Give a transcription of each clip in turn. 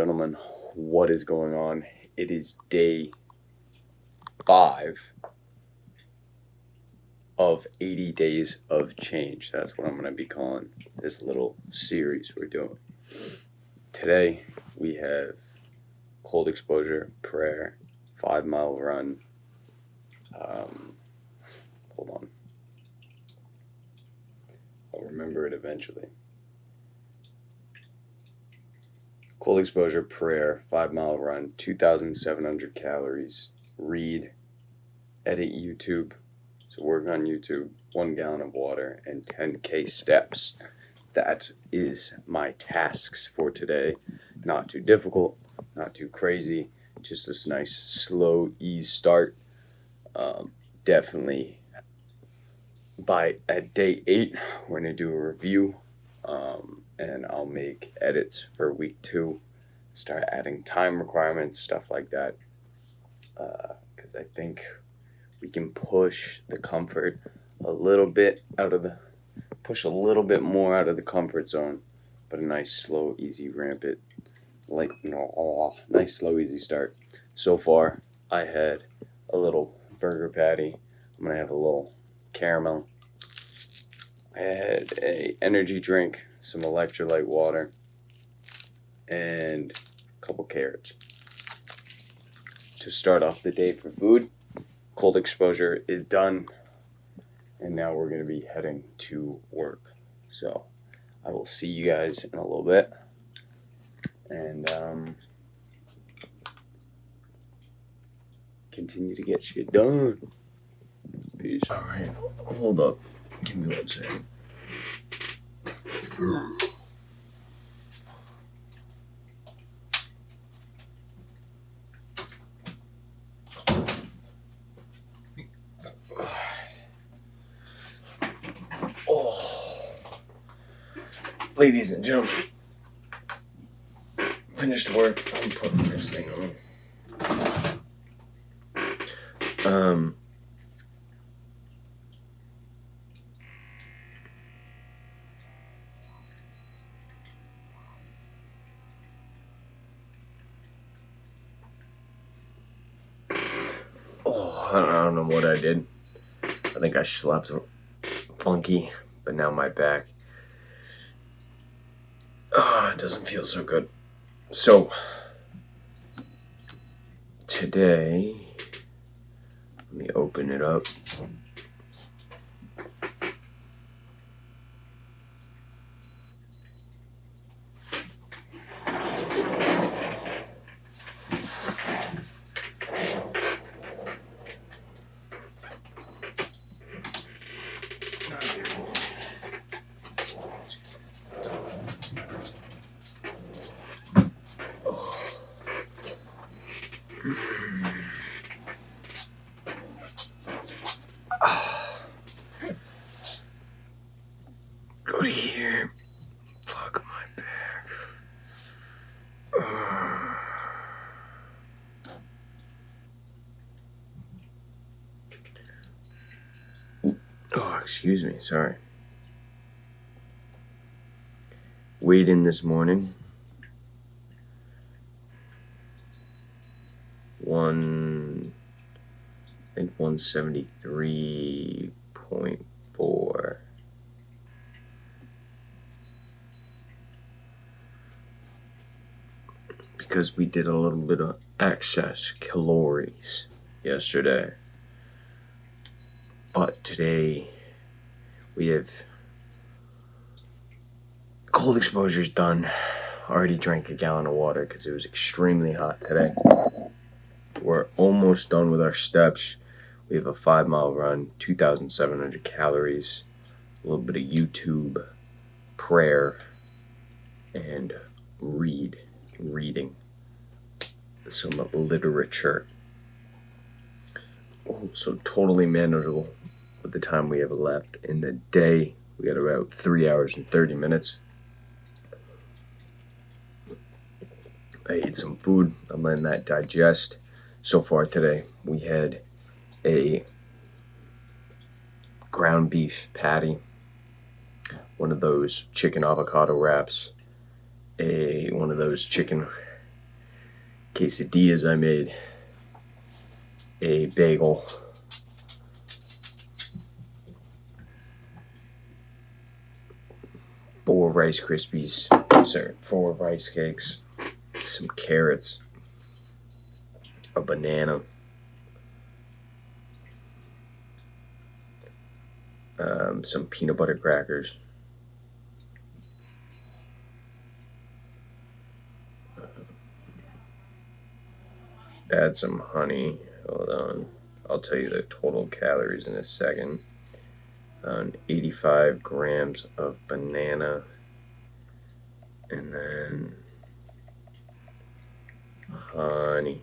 gentlemen, what is going on? It is day 5 of 80 days of change. That's what I'm going to be calling this little series we're doing. Today we have cold exposure, prayer, 5-mile run. Hold on. I'll remember it eventually. Cold exposure, prayer, 5-mile run, 2,700 calories, read, edit YouTube, so work on YouTube, 1 gallon of water, and 10K steps. That is my tasks for today. Not too difficult, not too crazy, just this nice slow ease start. Definitely at day 8, we're going to do a review. And I'll make edits for week 2, start adding time requirements, stuff like that, because I think we can push the comfort a little bit push a little bit more out of the comfort zone, but a nice slow easy rampant, nice slow easy start. So far I had a little burger patty. I'm gonna have a little caramel. I had a energy drink, some electrolyte water, and a couple carrots. To start off the day for food, cold exposure is done, and now we're going to be heading to work. So I will see you guys in a little bit, and continue to get shit done. Peace. Alright, hold up. Give me 1 second. Ladies and gentlemen, finished work. I'm putting this thing on. I don't know what I did. I think I slept funky, but now my back, it doesn't feel so good. So today, let me open it up. Go to here. Fuck my back. Oh, excuse me. Sorry. Weighed in this morning. 173.4. Because we did a little bit of excess calories yesterday. But today we have cold exposure's done. Already drank a gallon of water because it was extremely hot today. We're almost done with our steps. We have a 5-mile run, 2,700 calories, a little bit of YouTube, prayer, and reading some literature. So totally manageable with the time we have left in the day. We got about 3 hours and 30 minutes. I ate some food. I'm letting that digest. So far today, we had a ground beef patty, one of those chicken avocado wraps, one of those chicken quesadillas I made, a bagel, 4 Rice Krispies, 4 rice cakes, some carrots, a banana, some peanut butter crackers, add some honey. Hold on, I'll tell you the total calories in a second. 85 grams of banana, and then honey.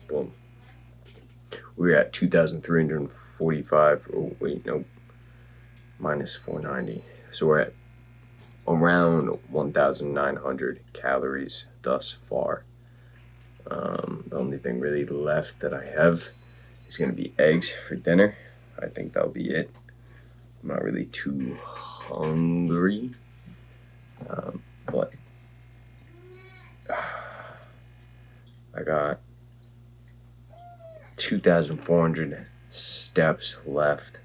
Boom. We're at 2,345. Oh, wait, no. Minus 490. So we're at around 1,900 calories thus far. The only thing really left that I have is going to be eggs for dinner. I think that'll be it. I'm not really too hungry. But I got 2,400 steps left,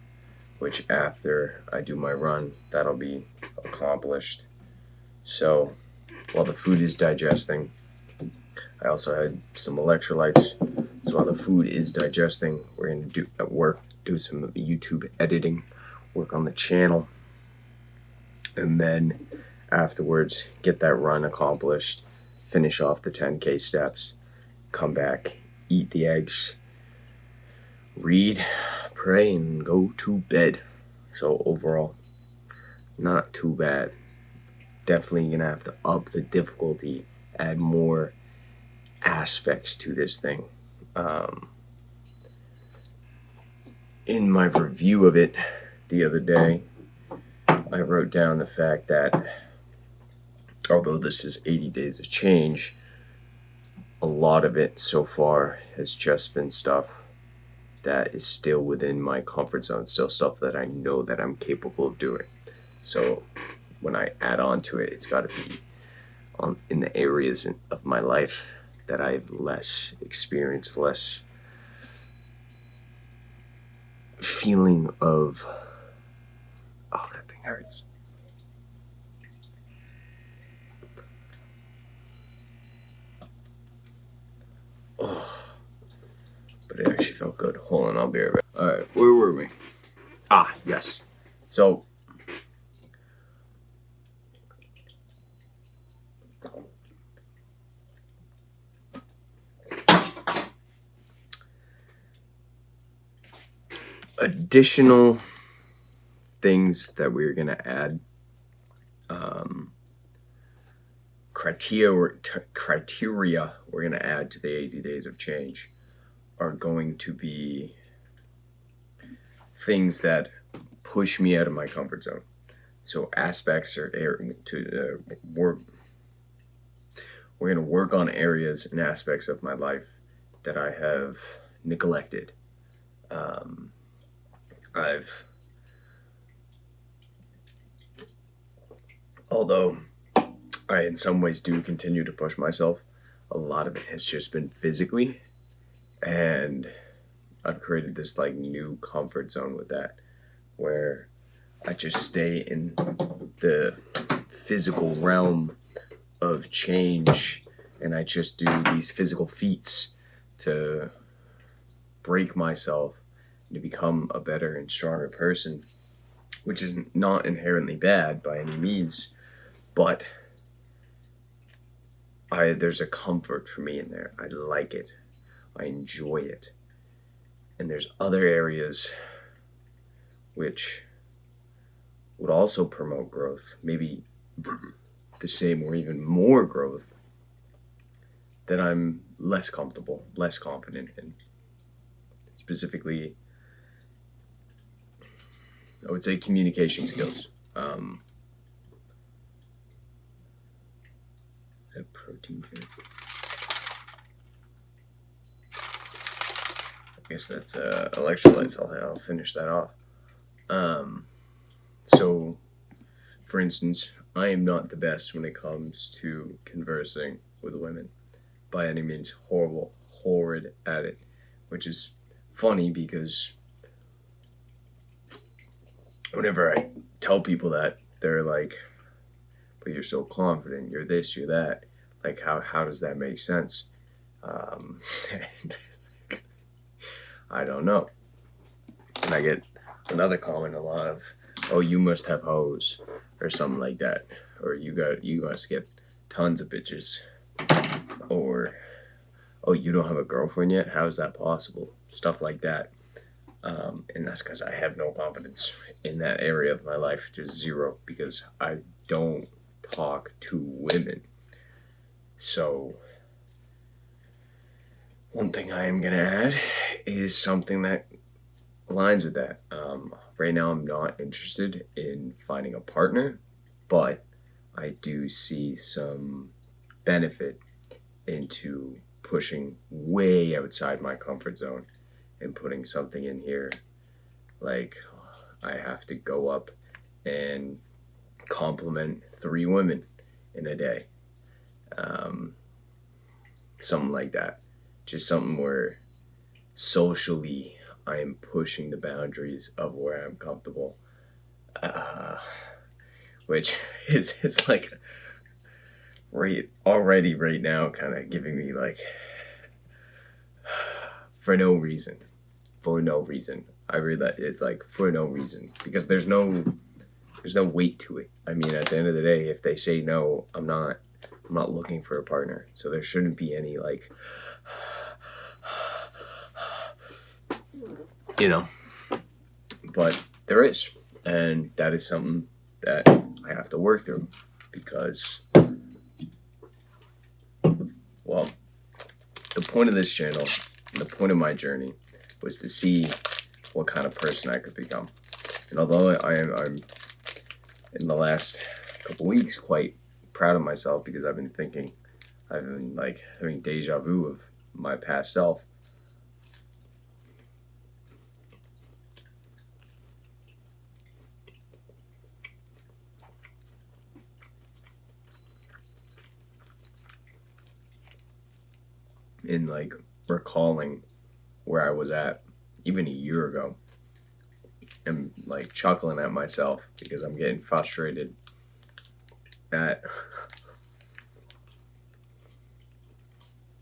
which after I do my run, that'll be accomplished. So while the food is digesting, I also had some electrolytes. So while the food is digesting, we're going to do some YouTube editing, work on the channel, and then afterwards get that run accomplished, finish off the 10K steps, come back, eat the eggs, read, pray, and go to bed. So overall, not too bad. Definitely gonna have to up the difficulty, add more aspects to this thing. In my review of it the other day, I wrote down the fact that although this is 80 days of change, a lot of it so far has just been stuff that is still within my comfort zone, still stuff that I know that I'm capable of doing. So when I add on to it, it's got to be in the areas of my life that I've less experienced, less feeling of, oh, that thing hurts. Oh, but it actually felt good. Hold on, I'll be right back. All right, where were we? Yes. So additional things that we're going to add, criteria we're going to add to the 80 days of change are going to be things that push me out of my comfort zone. So aspects are to work. We're going to work on areas and aspects of my life that I have neglected. Although I in some ways do continue to push myself, a lot of it has just been physically, and I've created this like new comfort zone with that, where I just stay in the physical realm of change, and I just do these physical feats to break myself and to become a better and stronger person, which is not inherently bad by any means, but there's a comfort for me in there. I like it. I enjoy it. And there's other areas which would also promote growth, maybe the same or even more growth, that I'm less comfortable, less confident in. Specifically, I would say communication skills. A protein shake. I guess that's electrolytes. I'll finish that off. So for instance, I am not the best when it comes to conversing with women. By any means, horrid at it, which is funny because whenever I tell people that, they're like, but you're so confident, you're this, you're that. Like, how does that make sense? I don't know. And I get another comment a lot of, oh, you must have hoes, or something like that. Or you must get tons of bitches. Or, oh, you don't have a girlfriend yet? How is that possible? Stuff like that. And that's because I have no confidence in that area of my life, just zero, because I don't talk to women. So, one thing I am gonna add is something that aligns with that. Right now, I'm not interested in finding a partner, but I do see some benefit into pushing way outside my comfort zone and putting something in here like I have to go up and compliment 3 women in a day. Something like that. Just something where socially I am pushing the boundaries of where I'm comfortable. Which is like already right now kind of giving me like for no reason. I read that it's like for no reason because there's no weight to it. I mean, at the end of the day, if they say no, I'm not looking for a partner. So there shouldn't be any like, but there is. And that is something that I have to work through because, well, the point of this channel, the point of my journey was to see what kind of person I could become. And although I'm in the last couple weeks quite proud of myself because I've been like having deja vu of my past self. In like recalling where I was at even a year ago and like chuckling at myself because I'm getting frustrated at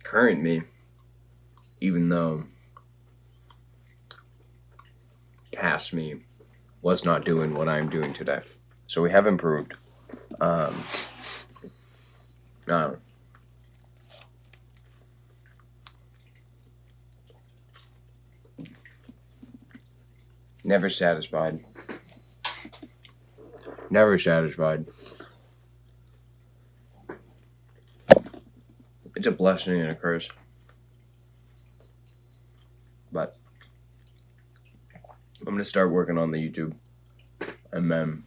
current me, even though past me was not doing what I'm doing today. So we have improved. Never satisfied. It's a blessing and a curse. But I'm going to start working on the YouTube. And then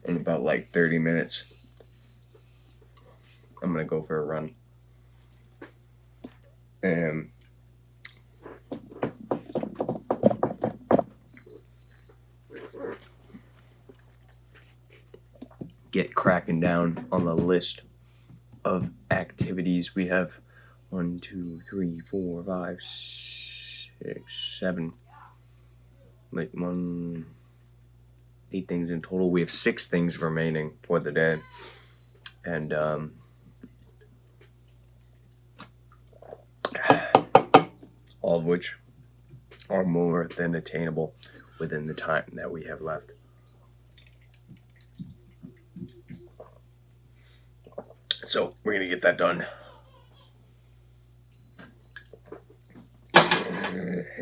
in about like 30 minutes, I'm going to go for a run. And get cracking down on the list of activities we have. 1, 2, 3, 4, 5, 6, 7. Like 8 things in total. We have 6 things remaining for the day. And all of which are more than attainable within the time that we have left. So we're gonna get that done.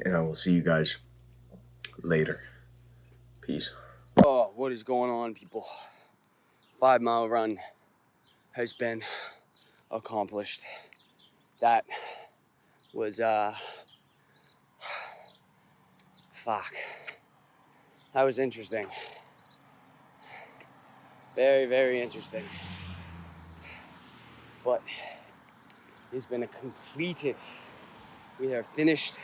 And I will see you guys later. Peace. Oh, what is going on, people? 5-mile run has been accomplished. That was fuck. That was interesting. Very, very interesting. But it's been completed. We are finished.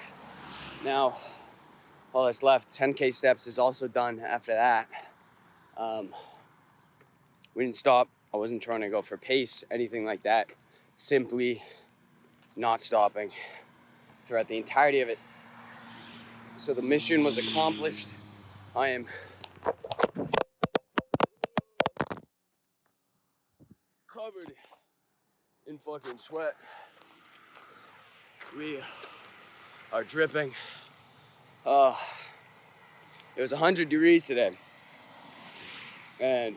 Now, all that's left, 10K steps is also done after that. We didn't stop. I wasn't trying to go for pace, anything like that. Simply not stopping throughout the entirety of it. So the mission was accomplished. I am covered in fucking sweat. We are dripping. It was 100 degrees today. And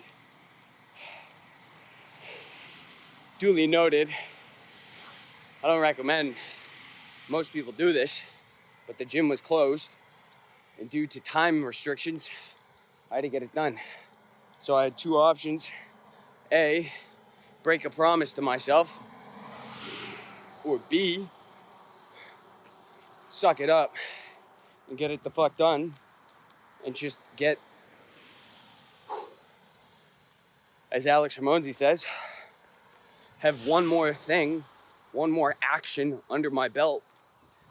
duly noted, I don't recommend most people do this, but the gym was closed, and due to time restrictions, I had to get it done. So I had two options. A, break a promise to myself, or B, suck it up and get it the fuck done and just get, as Alex Ramonzi says, have one more thing, one more action under my belt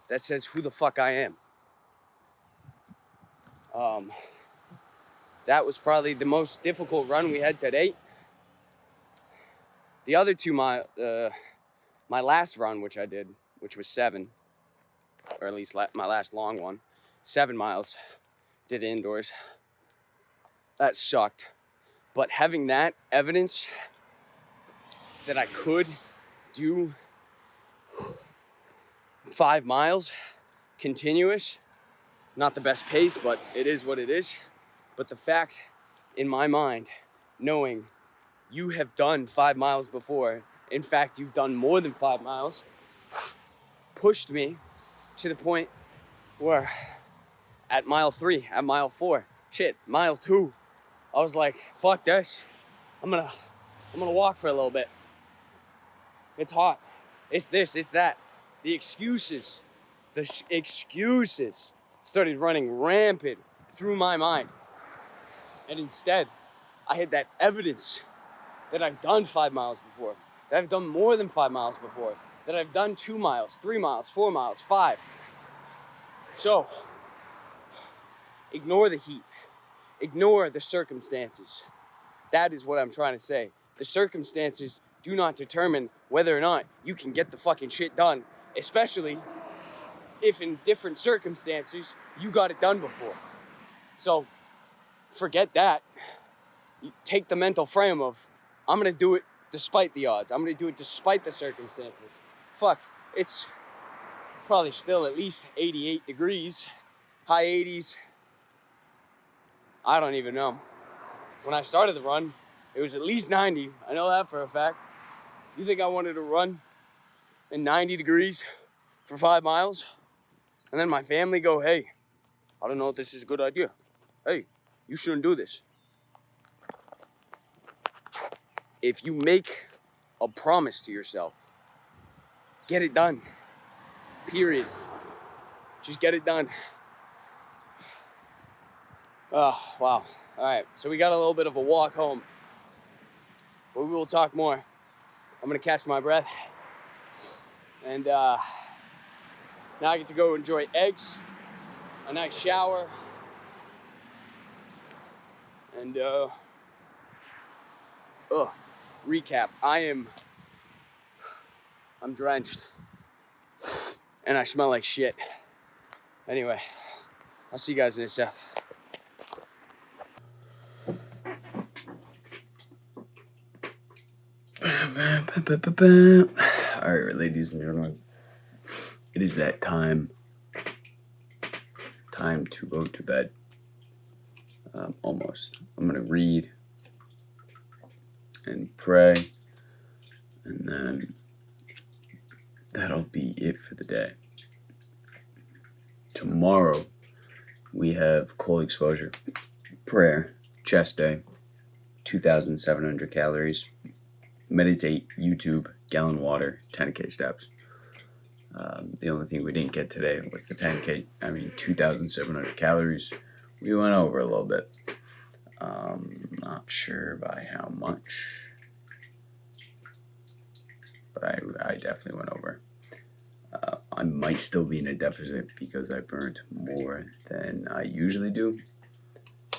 that says who the fuck I am. That was probably the most difficult run we had to date. The other 2 miles, my last run, which I did, which was 7, or at least my last long one, 7 miles, did indoors. That sucked. But having that evidence that I could do 5 miles continuous, not the best pace, but it is what it is. But the fact in my mind, knowing you have done 5 miles before, in fact, you've done more than 5 miles, pushed me to the point where at mile 3, at mile 4, shit, mile 2, I was like, fuck this. I'm gonna walk for a little bit. It's hot. It's this, it's that. The excuses started running rampant through my mind. And instead, I had that evidence that I've done 5 miles before, that I've done more than 5 miles before, that I've done 2 miles, 3 miles, 4 miles, 5. So, ignore the heat. Ignore the circumstances. That is what I'm trying to say. The circumstances do not determine whether or not you can get the fucking shit done, especially if in different circumstances you got it done before. So, forget that. You take the mental frame of, I'm gonna do it despite the odds. I'm gonna do it despite the circumstances. Fuck, it's probably still at least 88 degrees, high 80s. I don't even know. When I started the run, it was at least 90. I know that for a fact. You think I wanted to run in 90 degrees for 5 miles? And then my family go, hey, I don't know if this is a good idea. Hey, you shouldn't do this. If you make a promise to yourself, get it done. Period. Just get it done. Oh, wow. All right, so we got a little bit of a walk home, but we will talk more. I'm gonna catch my breath. And now I get to go enjoy eggs, a nice shower, and recap. I'm drenched, and I smell like shit. Anyway, I'll see you guys in a sec. Alright, ladies and gentlemen, it is that time to go to bed. Almost. I'm gonna read and pray, and then that'll be it for the day. Tomorrow we have cold exposure, prayer, chest day, 2,700 calories, meditate, YouTube, gallon water, 10K steps. The only thing we didn't get today was the 2,700 calories. We went over a little bit. Not sure by how much, but I definitely went over. I might still be in a deficit because I burnt more than I usually do,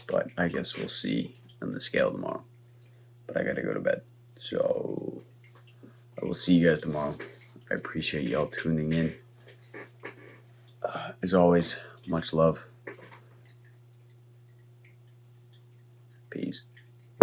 but I guess we'll see on the scale tomorrow. But I gotta go to bed. So I will see you guys tomorrow. I appreciate y'all tuning in. As always, much love.